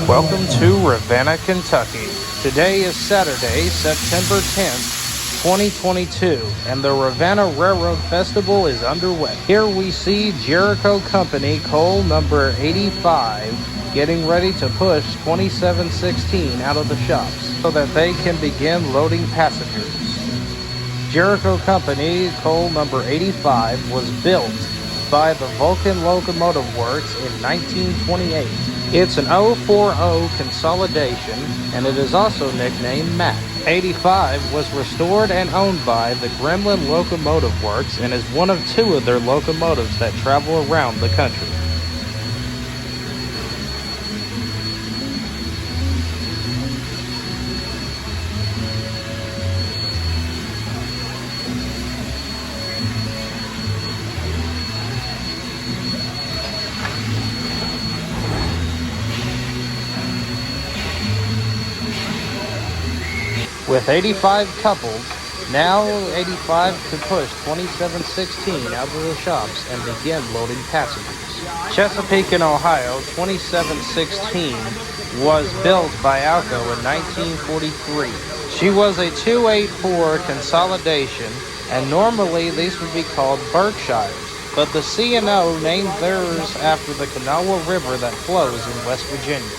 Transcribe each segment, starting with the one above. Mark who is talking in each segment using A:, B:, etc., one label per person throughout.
A: Welcome to Ravenna, Kentucky. Today is Saturday, September 10th, 2022, and the Ravenna Railroad Festival is underway. Here we see Jericho Company coal number 85 getting ready to push 2716 out of the shops so that they can begin loading passengers. Jericho Company coal number 85 was built by the Vulcan Locomotive Works in 1928. It's an 040 consolidation, and it is also nicknamed MAC. 85 was restored and owned by the Gremlin Locomotive Works and is one of two of their locomotives that travel around the country. With 85 coupled, now 85 could push 2716 out of the shops and begin loading passengers. Chesapeake in Ohio, 2716 was built by Alco in 1943. She was a 284 consolidation, and normally these would be called Berkshires, but the C&O named theirs after the Kanawha River that flows in West Virginia.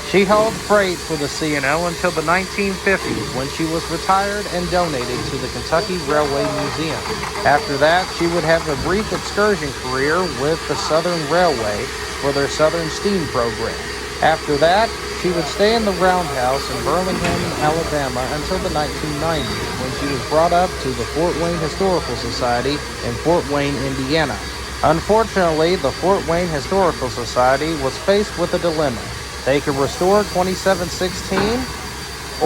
A: She hauled freight for the C&O until the 1950s when she was retired and donated to the Kentucky Railway Museum. After that, she would have a brief excursion career with the Southern Railway for their Southern Steam program. After that, she would stay in the Roundhouse in Birmingham, Alabama until the 1990s when she was brought up to the Fort Wayne Historical Society in Fort Wayne, Indiana. Unfortunately, the Fort Wayne Historical Society was faced with a dilemma. They could restore 2716,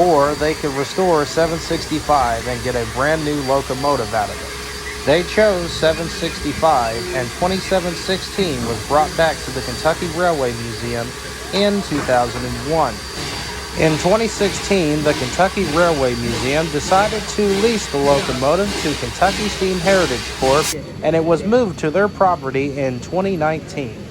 A: or they could restore 765 and get a brand new locomotive out of it. They chose 765, and 2716 was brought back to the Kentucky Railway Museum in 2001. In 2016, the Kentucky Railway Museum decided to lease the locomotive to Kentucky Steam Heritage Corp., and it was moved to their property in 2019.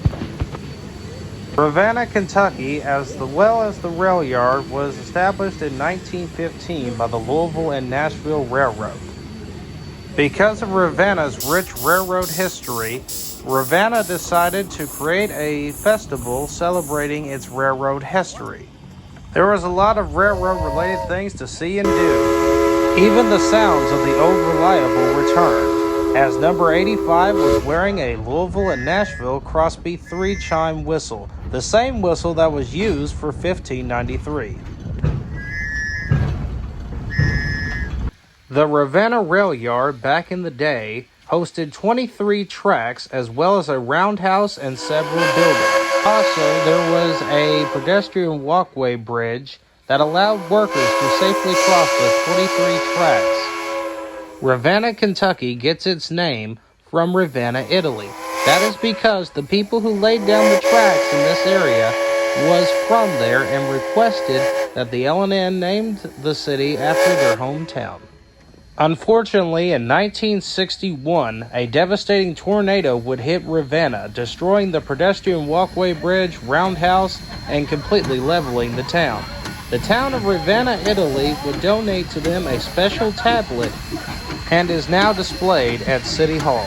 A: Ravenna, Kentucky, as well as the rail yard, was established in 1915 by the Louisville and Nashville Railroad. Because of Ravenna's rich railroad history, Ravenna decided to create a festival celebrating its railroad history. There was a lot of railroad-related things to see and do. Even the sounds of the old reliable returned, as number 85 was wearing a Louisville and Nashville Crosby 3-chime whistle, the same whistle that was used for 1593. The Ravenna Rail Yard back in the day hosted 23 tracks as well as a roundhouse and several buildings. Also, there was a pedestrian walkway bridge that allowed workers to safely cross the 23 tracks. Ravenna, Kentucky gets its name from Ravenna, Italy. That is because the people who laid down the tracks in this area was from there and requested that the L&N named the city after their hometown. Unfortunately, in 1961, a devastating tornado would hit Ravenna, destroying the pedestrian walkway bridge, roundhouse, and completely leveling the town. The town of Ravenna, Italy would donate to them a special tablet and is now displayed at City Hall.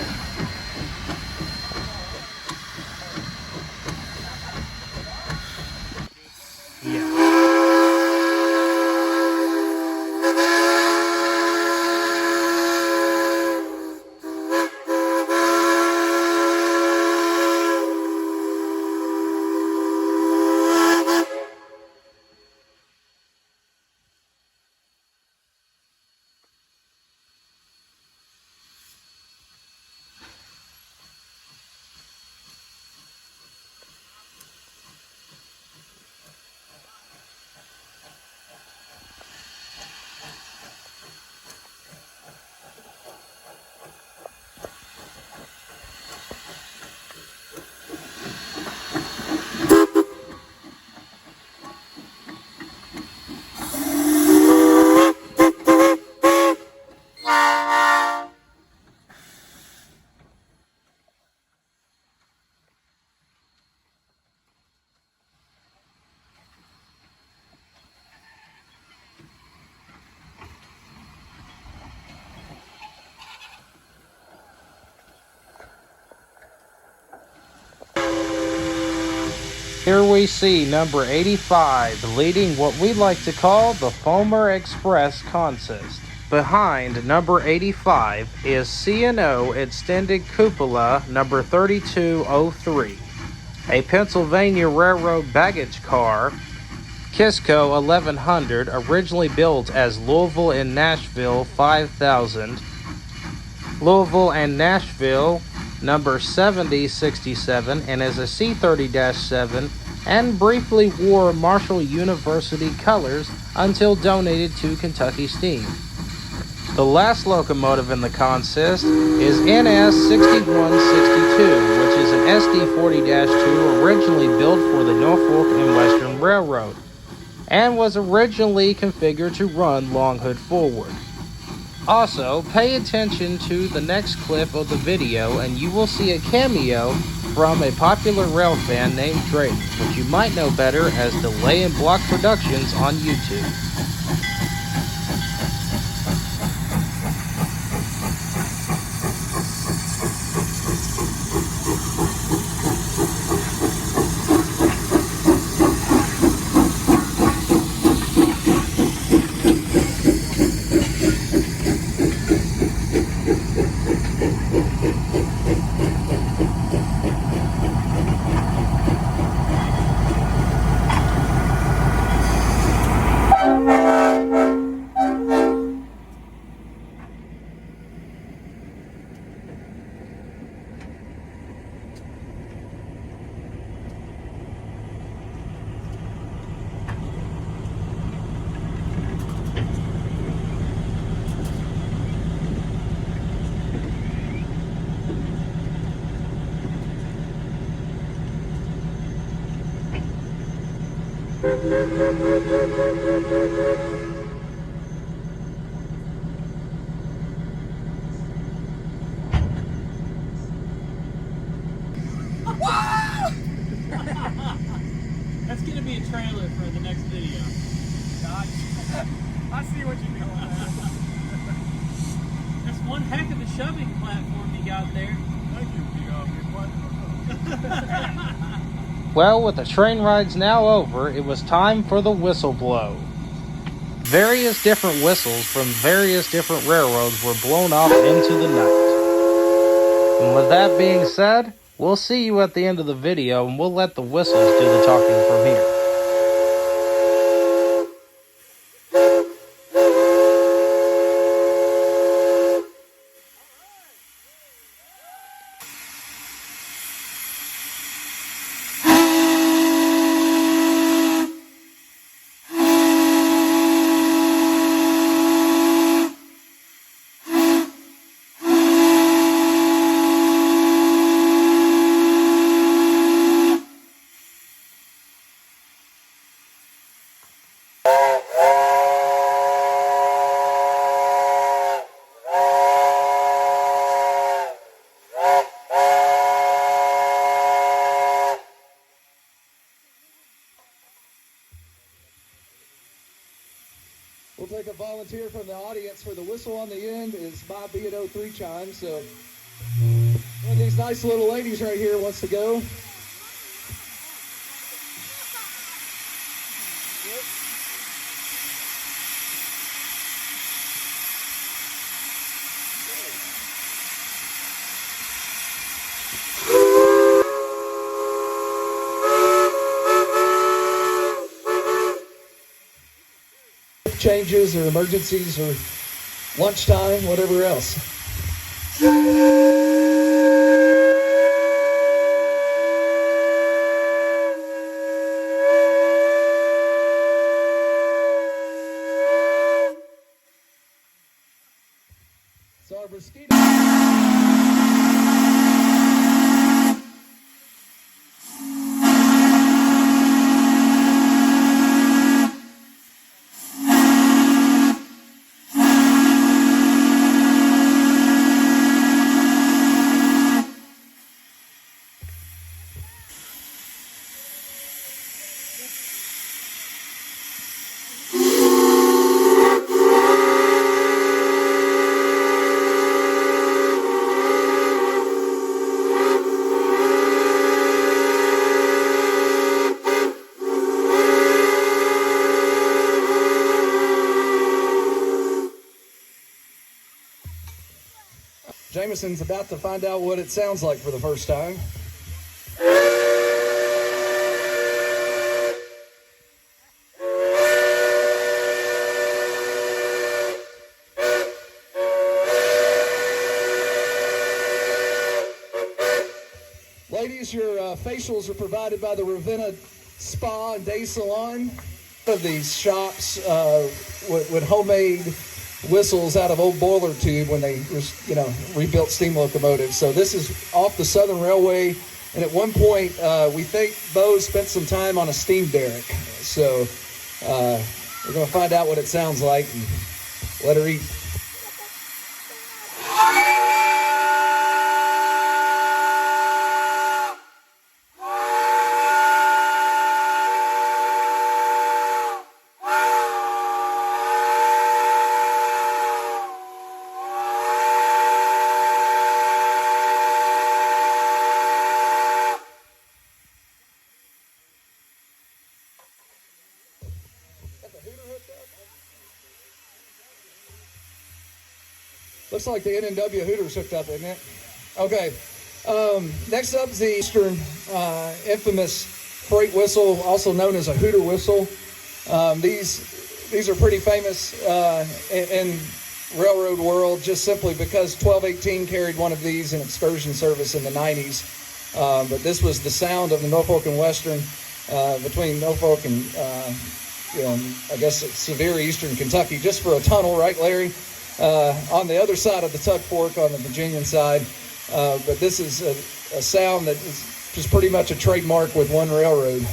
A: Here we see number 85 leading what we like to call the Foamer Express consist. Behind number 85 is C&O Extended Cupola number 3203, a Pennsylvania Railroad baggage car, Kisco 1100, originally built as Louisville and Nashville 5000, Louisville and Nashville number 7067, and is a C-30-7 and briefly wore Marshall University colors until donated to Kentucky Steam. The last locomotive in the consist is NS6162, which is an SD40-2 originally built for the Norfolk and Western Railroad and was originally configured to run long hood forward. Also, pay attention to the next clip of the video and you will see a cameo from a popular rail fan named Drake, which you might know better as Delay and Block Productions on YouTube.
B: That's gonna be a trailer for the next video. God, I see what you're doing. That's one heck of a shoving platform you got there. Thank you,
A: Well, with the train rides now over, it was time for the whistle blow. Various different whistles from various different railroads were blown off into the night. And with that being said, we'll see you at the end of the video and we'll let the whistles do the talking from here.
C: We'll take a volunteer from the audience for the whistle on the end. Is my B&O3 chime. So one of these nice little ladies right here wants to go. Changes or emergencies or lunchtime, whatever else. So our mosquito. Jameson's about to find out what it sounds like for the first time. Ladies, your facials are provided by the Ravenna Spa and Day Salon. Of these shops with homemade whistles out of old boiler tube when they rebuilt steam locomotives. So this is off the Southern Railway, and at one point we think Bo spent some time on a steam derrick. So we're going to find out what it sounds like and let her eat. Looks like the NNW Hooter's hooked up, isn't it? Okay. Next up is the Eastern infamous freight whistle, also known as a Hooter whistle. These are pretty famous in railroad world, just simply because 1218 carried one of these in excursion service in the 90s. But this was the sound of the Norfolk and Western between Norfolk and I guess severe Eastern Kentucky, just for a tunnel, right, Larry? On the other side of the Tug Fork on the Virginian side. But this is a sound that is just pretty much a trademark with one railroad.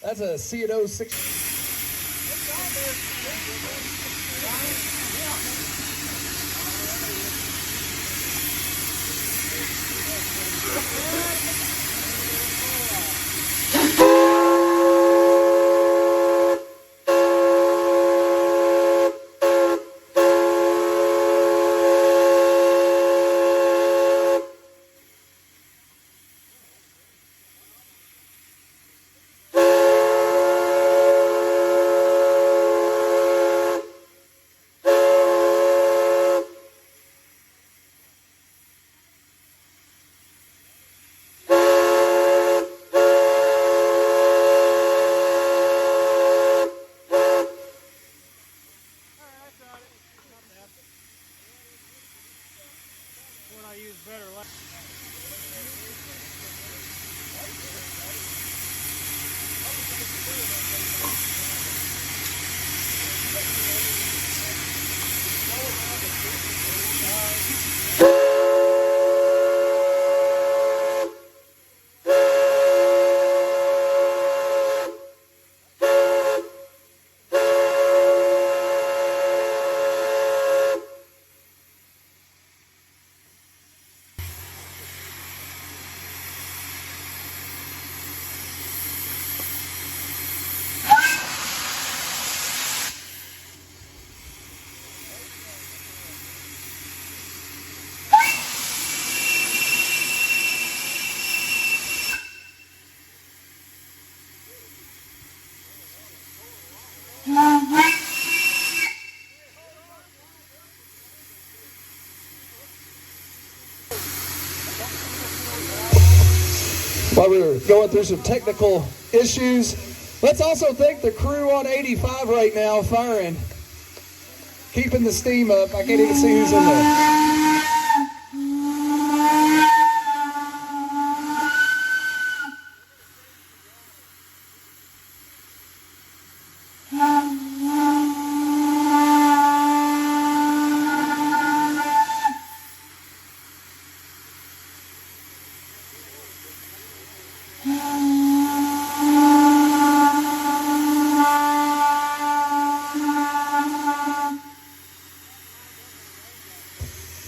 C: That's a C&O 6. While we were going through some technical issues, Let's also thank the crew on 85 right now, firing, keeping the steam up. I can't even see who's in there.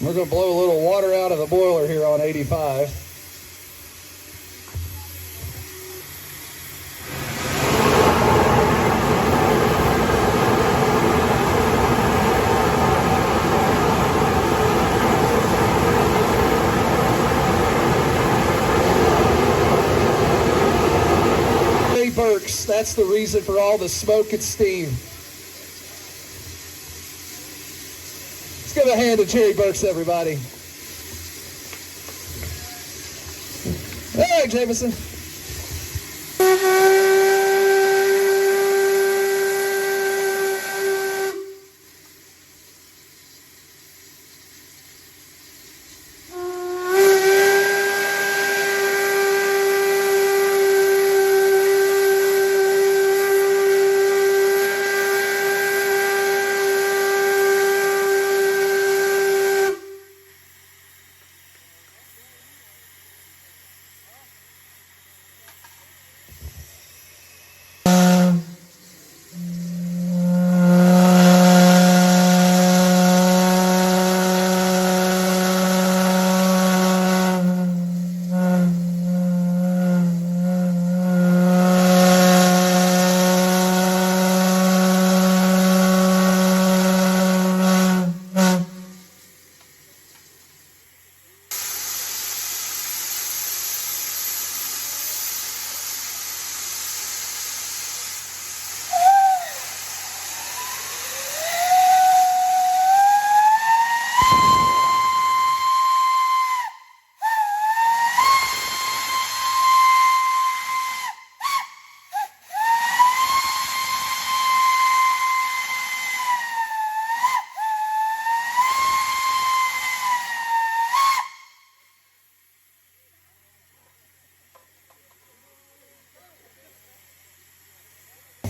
C: We're going to blow a little water out of the boiler here on 85. Burks, that's the reason for all the smoke and steam. Let's give a hand to Jerry Burks, everybody. Hey, Jameson.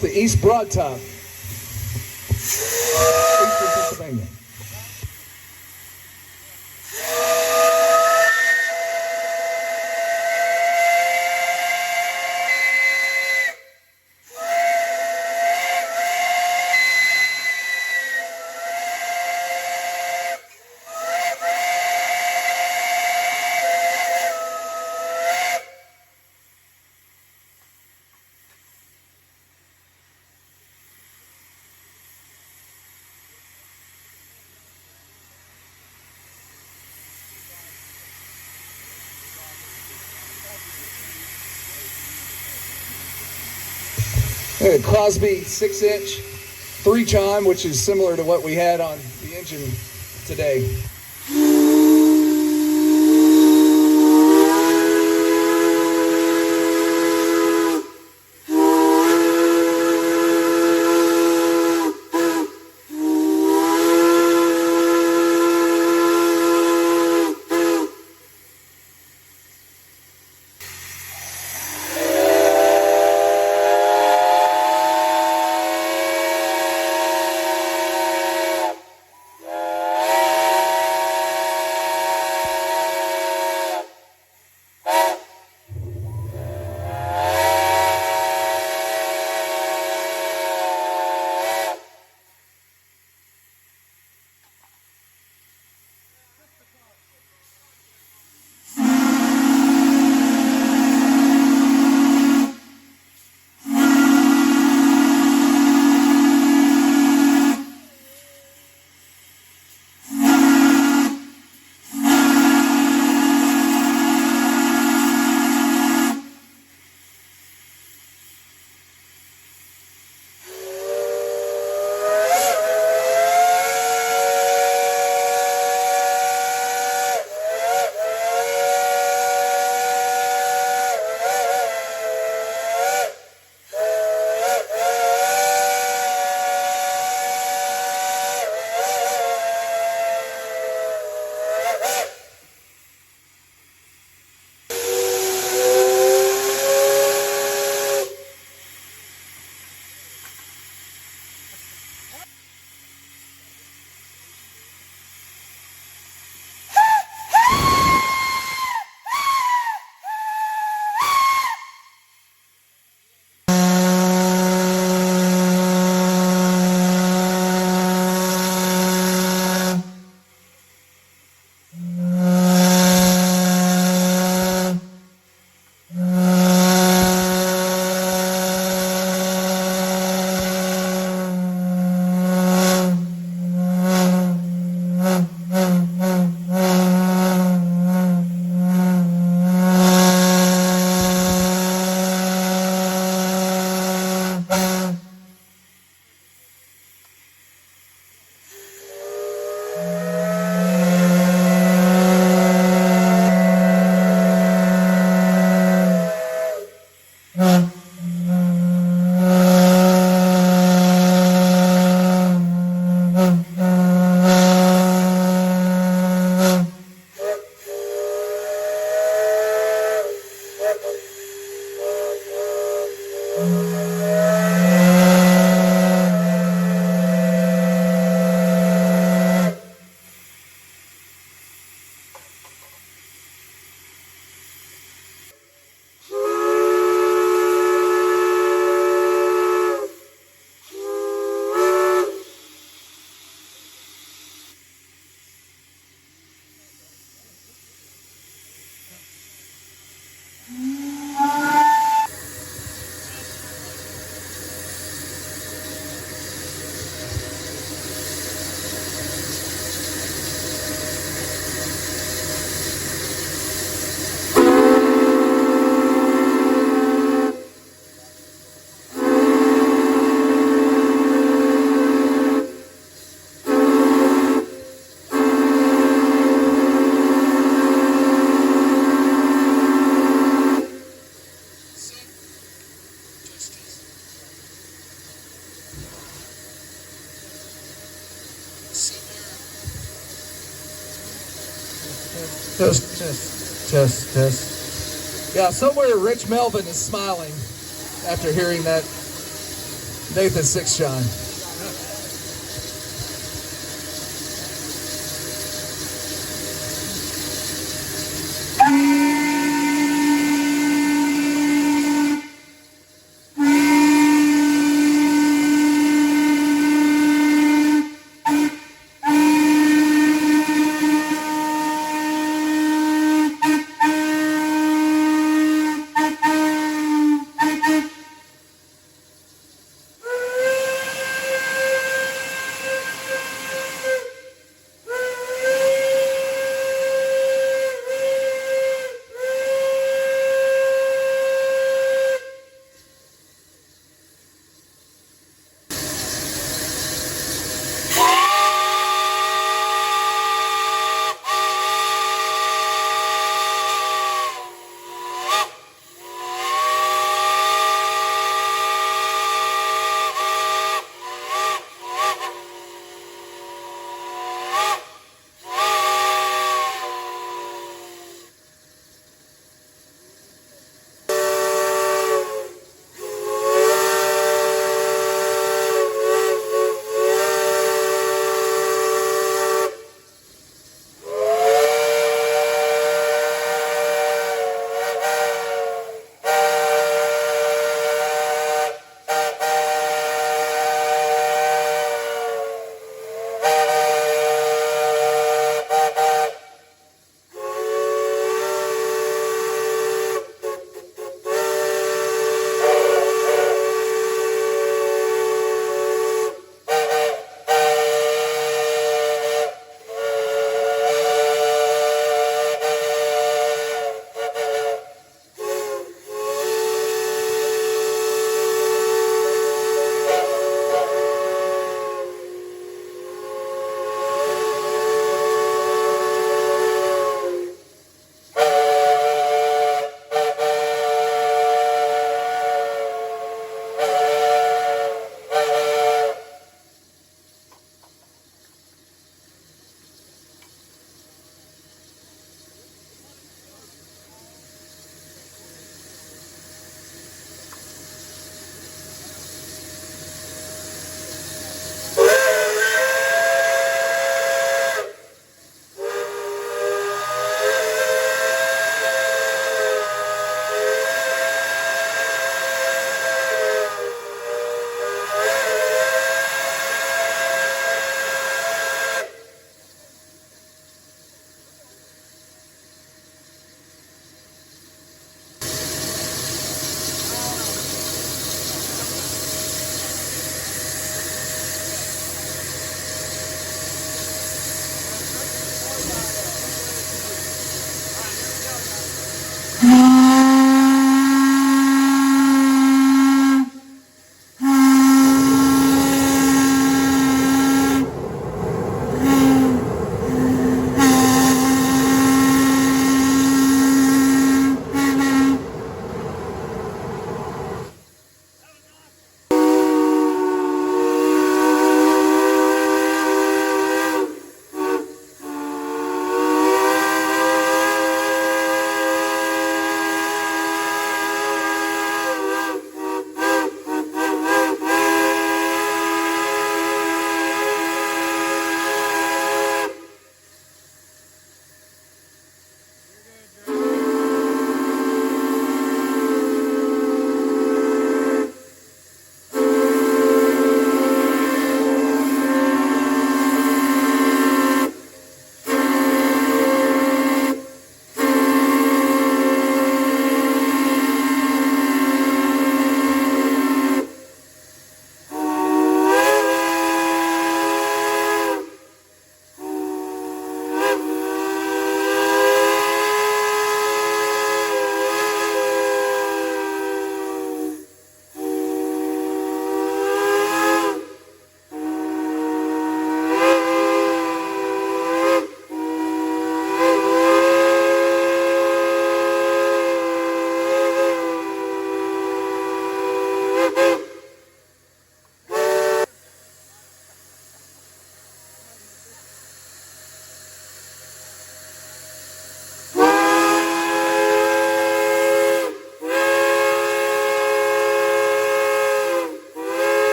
C: The East Broad Top, Eastern Pennsylvania. Crosby 6-inch 3-chime, which is similar to what we had on the engine today. Test. Yeah, somewhere Rich Melvin is smiling after hearing that Nathan Six Shine.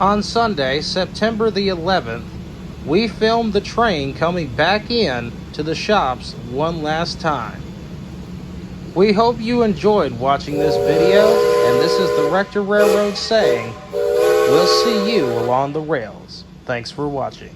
A: On Sunday, September the 11th, we filmed the train coming back in to the shops one last time. We hope you enjoyed watching this video, and this is the Ravenna Railroad saying, we'll see you along the rails. Thanks for watching.